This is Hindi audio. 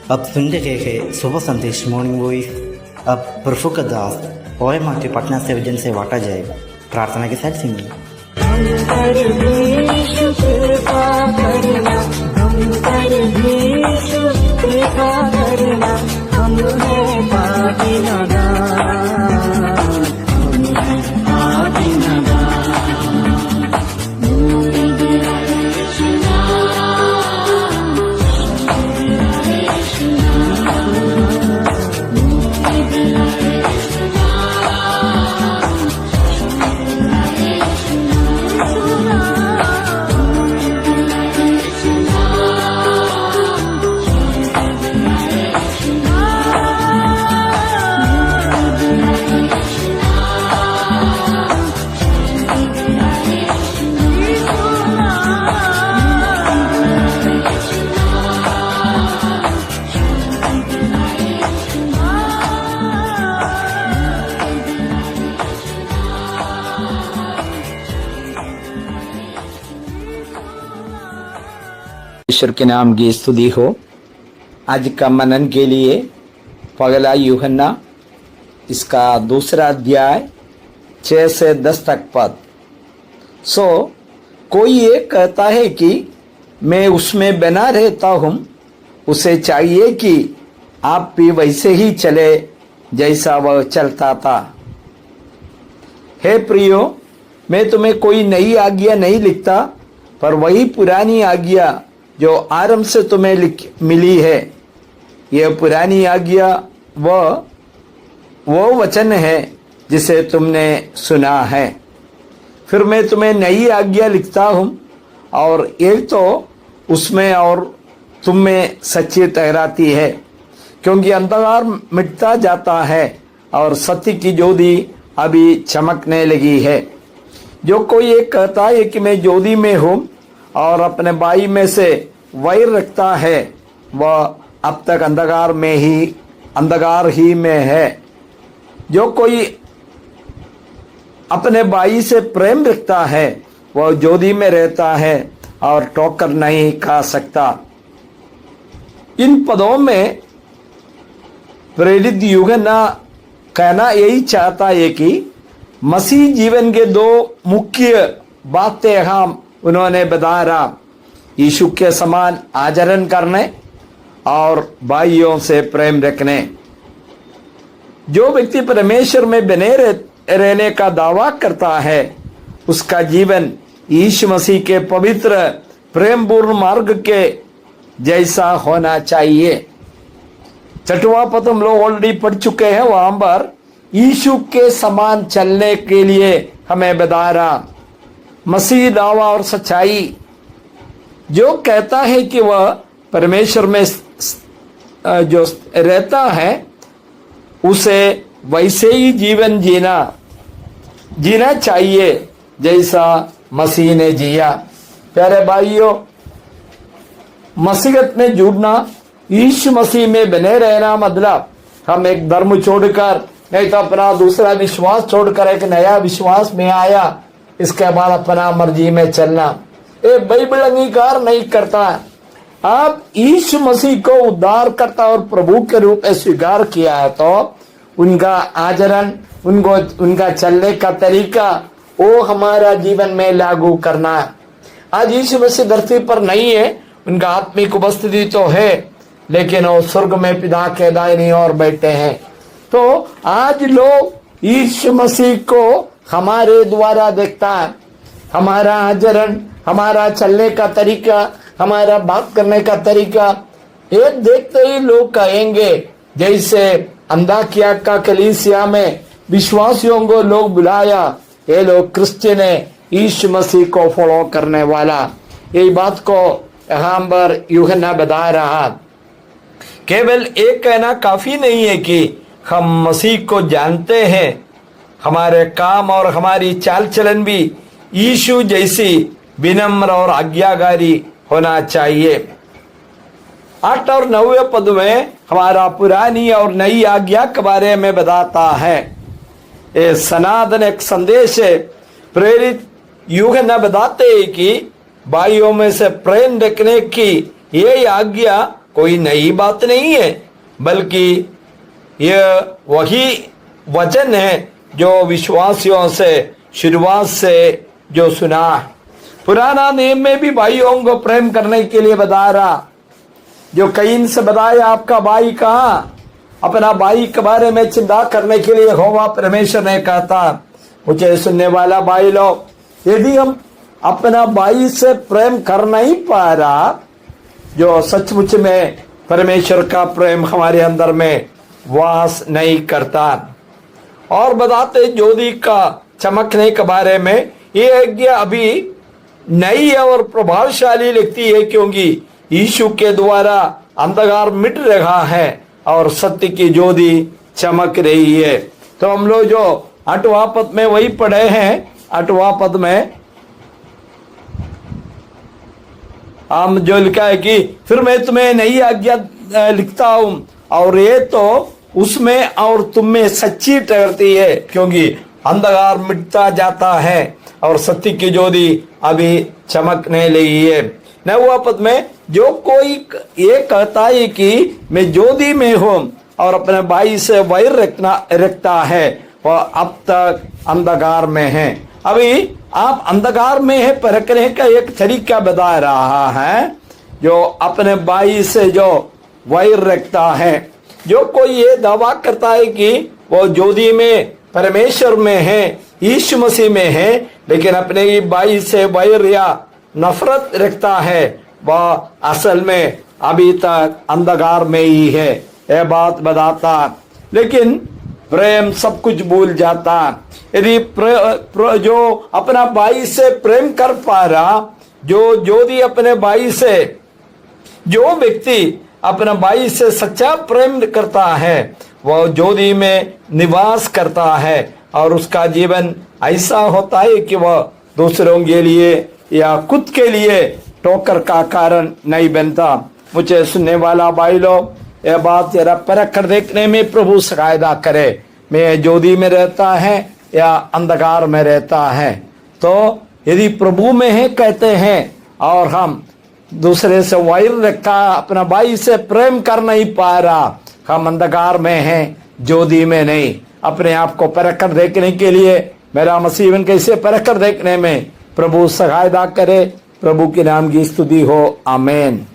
अब सुन रहे हैं सुबह संदेश मॉर्निंग वॉइस। अब प्रभु का दास ओए माथ्यू पटना से वजन से वाटा जाए। प्रार्थना के साथ सुनिए। हम पर भी कृपा करना, हम पर भी कृपा करना, हम हैं पापी नादान, हम हैं पापी नादान। ईश्वर के नाम की स्तुति हो। आज का मनन के लिए पगला यूहन्ना इसका दूसरा अध्याय 6 से 10 तक पद। कोई ये कहता है कि मैं उसमें बना रहता हूँ, उसे चाहिए कि आप भी वैसे ही चले जैसा वह चलता था। हे प्रियो, मैं तुम्हें कोई नई आज्ञा नहीं लिखता, पर वही पुरानी आज्ञा जो आरंभ से तुम्हें मिली है। यह पुरानी आज्ञा वो वचन है जिसे तुमने सुना है। फिर मैं तुम्हें नई आज्ञा लिखता हूँ, और एक तो उसमें और तुम में सच्ची ठहराती है, क्योंकि अंधकार मिटता जाता है और सत्य की ज्योति अभी चमकने लगी है। जो कोई ये कहता है कि मैं ज्योति में हूँ और अपने भाई में से वैर रखता है, वह अब तक अंधकार ही में है। जो कोई अपने भाई से प्रेम रखता है, वह ज्योति में रहता है और ठोकर नहीं खा सकता। इन पदों में प्रेरित यूहन्ना कहना यही चाहता है कि मसीह जीवन के दो मुख्य बातें हम उन्होंने बताया, यीशु के समान आचरण करने और भाइयों से प्रेम रखने। जो व्यक्ति परमेश्वर में बने रहने का दावा करता है, उसका जीवन यीशु मसीह के पवित्र प्रेमपूर्ण मार्ग के जैसा होना चाहिए। 6वां पद हम लोग ऑलरेडी पढ़ चुके हैं। वहां पर यीशु के समान चलने के लिए हमें बताया मसीह दावा और सच्चाई। जो कहता है कि वह परमेश्वर में जो रहता है, उसे वैसे ही जीवन जीना चाहिए जैसा मसीह ने जिया। प्यारे भाइयों, मसीहत में जुड़ना, यीशु मसीह में बने रहना मतलब हम एक धर्म छोड़कर, नहीं तो अपना दूसरा विश्वास छोड़कर एक नया विश्वास में आया, इसके बाद अपना मर्जी में चलना। ये बाइबल अंगीकार नहीं करता। आप यीशु मसीह को उद्धारकर्ता और प्रभु के रूप में स्वीकार किया है, तो उनका आचरण, उनका चलने का तरीका वो हमारा जीवन में लागू करना है। आज यीशु मसीह धरती पर नहीं है, उनका आत्मिक उपस्थिति तो है, लेकिन वो स्वर्ग में पिता के दाहिनी ओर बैठे हैं। तो आज लोग यीशु मसीह को हमारे द्वारा देखता है। हमारा आचरण, हमारा चलने का तरीका, हमारा बात करने का तरीका, ये देखते ही लोग कहेंगे, जैसे अंताकिया का कलीसिया में विश्वासियों को लोग बुलाया, ये लोग क्रिश्चियन है, यीशु मसीह को फॉलो करने वाला। यही बात को यहाँ पर यूहन्ना बता रहा। केवल एक कहना काफी नहीं है कि हम मसीह को जानते हैं, हमारे काम और हमारी चाल चलन भी यीशु जैसी विनम्र और आज्ञाकारी होना चाहिए। 8 और 9 पद में हमारा पुरानी और नई आज्ञा के बारे में बताता है। ये सनातन एक संदेश है। प्रेरित यूहन्ना बताते हैं कि भाइयों में से प्रेम रखने की ये आज्ञा कोई नई बात नहीं है, बल्कि यह वही वचन है जो विश्वासियों से शुरुआत से जो सुना। पुराना नियम में भी भाइयों को प्रेम करने के लिए बता रहा, जो कईन से बताया आपका भाई कहाँ, अपना भाई के बारे में चिंता करने के लिए यहोवा परमेश्वर ने कहता। मुझे सुनने वाला भाई लोग, यदि हम अपना भाई से प्रेम कर नहीं पा रहा, जो सचमुच में परमेश्वर का प्रेम हमारे अंदर में वास नहीं करता। और बताते ज्योति का चमकने के बारे में, ये आज्ञा अभी नई और प्रभावशाली लगती है, क्योंकि यीशु के द्वारा अंधकार मिट रहा है और सत्य की ज्योति चमक रही है। तो हम लोग जो 8वां पद में वही पढ़े हैं, 8वां पद में हम जो लिखा है कि फिर मैं तुम्हें नई आज्ञा लिखता हूं, और ये तो उसमें और तुम में सच्ची ठहरती है, क्योंकि अंधकार मिटता जाता है और सत्य की ज्योति अभी चमकने लगी है। 9वां पद में, जो कोई ये कहता है कि मैं ज्योति में हूं और अपने भाई से वैर रखता है, वह अब तक अंधकार में है। अभी आप अंधकार में है परखने का एक तरीका बता रहा है, जो अपने भाई से जो वैर रखता है। जो कोई ये दावा करता है कि वो ज्योति में परमेश्वर में है, यीशु मसीह में है, लेकिन अपने ही भाई से वैर या नफरत रखता है, वह असल में अभी तक अंधकार में ही है, यह बात बताता। लेकिन प्रेम सब कुछ भूल जाता। यदि जो अपना भाई से प्रेम कर पा रहा, जो ज्योति अपने भाई से, जो व्यक्ति अपना भाई से सच्चा प्रेम करता है, वह ज्योति में निवास करता है और उसका जीवन ऐसा होता है कि वह दूसरों के लिए या खुद के लिए ठोकर का कारण नहीं बनता। मुझे सुनने वाला भाई लोग, यह बात जरा परख कर देखने में प्रभु सहायता करे, मैं ज्योति में रहता है या अंधकार में रहता है। तो यदि प्रभु में है कहते हैं और हम दूसरे से वैर रखा, अपना भाई से प्रेम कर नहीं पा रहा, हम अंधकार में हैं, ज्योति में नहीं। अपने आप को परख कर देखने के लिए, मेरा मसीहन कैसे परख कर देखने में प्रभु सहायता करे। प्रभु के नाम की स्तुति हो, आमीन।